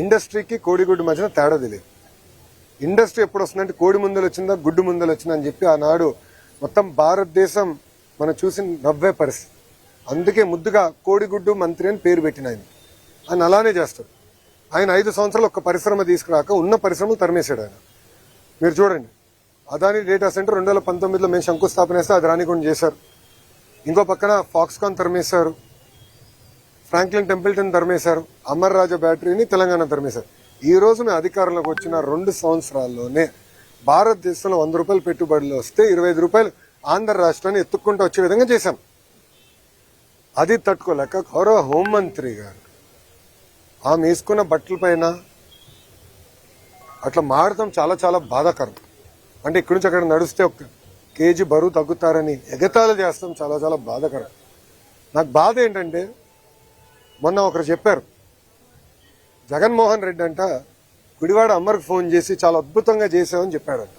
ఇండస్ట్రీకి కోడిగుడ్డు మధ్యన తేడా తెలియదు. ఇండస్ట్రీ ఎప్పుడు వస్తుందంటే కోడి ముందలు వచ్చిందా గుడ్డు ముందలు వచ్చిందా అని చెప్పి ఆనాడు మొత్తం భారతదేశం మనం చూసి నవ్వే పరిస్థితి. అందుకే ముద్దుగా కోడిగుడ్డు మంత్రి అని పేరు పెట్టిన ఆయన అలానే చేస్తాడు. ఆయన 5 సంవత్సరాలు ఒక్క పరిశ్రమ తీసుకురాక ఉన్న పరిశ్రమలు తరిమేశాడు ఆయన. మీరు చూడండి, అదాని డేటా సెంటర్ 2019లో మేము శంకుస్థాపన చేస్తే అది రానికుండా చేశారు. ఇంకో పక్కన ఫాక్స్కాన్ తరిమేశారు, ఫ్రాంక్లిన్ టెంపుల్టన్ తరిమేశారు, అమర్ రాజా బ్యాటరీని తెలంగాణ తరిమేశారు. ఈ రోజు మేము అధికారంలోకి వచ్చిన 2 సంవత్సరాల్లోనే భారతదేశంలో 100 రూపాయలు పెట్టుబడులు వస్తే 25 రూపాయలు ఆంధ్ర రాష్ట్రాన్ని ఎత్తుక్కుంటూ వచ్చే విధంగా చేశాం. అది తట్టుకోలేక గౌరవ హోంమంత్రి గారు ఆమె వేసుకున్న బట్టల పైన అట్లా మాడటం చాలా చాలా బాధాకరం. అంటే ఇక్కడి నుంచి అక్కడ నడిస్తే 1 కేజీ బరువు తగ్గుతారని ఎగతాళి చేస్తాం చాలా చాలా బాధాకరం. నాకు బాధ ఏంటంటే మొన్న ఒకరు చెప్పారు, జగన్మోహన్ రెడ్డి అంట గుడివాడ అమ్మర్కి ఫోన్ చేసి చాలా అద్భుతంగా చేసామని చెప్పాడంట.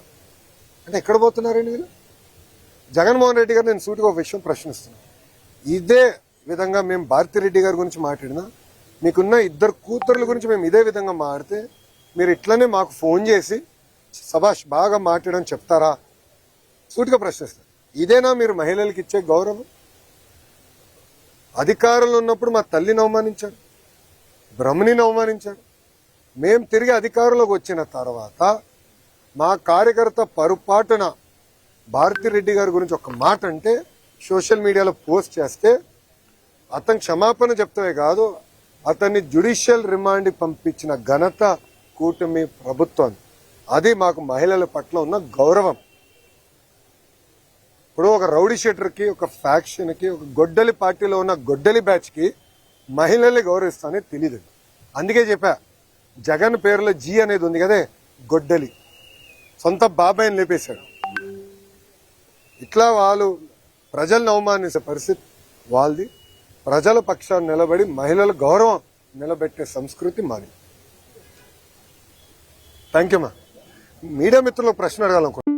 అంటే ఎక్కడ పోతున్నారండి వీళ్ళు? జగన్మోహన్ రెడ్డి గారు నేను సూటిగా ఒక విషయం ప్రశ్నిస్తున్నాను. ఇదే విధంగా మేము భారతిరెడ్డి గారి గురించి మాట్లాడినా, మీకున్న 2 కూతుర్ల గురించి మేము ఇదే విధంగా మాట్లాడితే మీరు ఇట్లనే మాకు ఫోన్ చేసి సభాష్ బాగా మాట్లాడని చెప్తారా? సూటిగా ప్రశ్నిస్తారు. ఇదేనా మీరు మహిళలకు ఇచ్చే గౌరవం? అధికారంలో ఉన్నప్పుడు మా తల్లిని అవమానించారు, బ్రహ్మణిని అవమానించారు. మేము తిరిగి అధికారంలోకి వచ్చిన తర్వాత మా కార్యకర్త పొరపాటున భారతిరెడ్డి గారి గురించి ఒక మాట అంటే సోషల్ మీడియాలో పోస్ట్ చేస్తే అతను క్షమాపణ చెప్తామే కాదు, అతన్ని జ్యుడిషియల్ రిమాండ్కి పంపించిన ఘనత కూటమి ప్రభుత్వం. అది మాకు మహిళల పట్ల ఉన్న గౌరవం. ఇప్పుడు ఒక రౌడీ షీటర్కి, ఒక ఫ్యాక్షన్కి, ఒక గొడ్డలి పార్టీలో ఉన్న గొడ్డలి బ్యాచ్కి మహిళల్ని గౌరవిస్తానే తెలియదు. అందుకే చెప్పా, జగన్ పేరులో జీ అనేది ఉంది కదే, గొడ్డలి సొంత బాబాయిని లేపేశాడు. ఇట్లా వాళ్ళు ప్రజలను అవమానించే పరిస్థితి వాళ్ళది. ప్రజల పక్షాన్ని నిలబడి మహిళల గౌరవం నిలబెట్టే సంస్కృతి మాది. థ్యాంక్ యూ మా. మీడియా మిత్రులకు ప్రశ్న అడగాలనుకుంటున్నాను.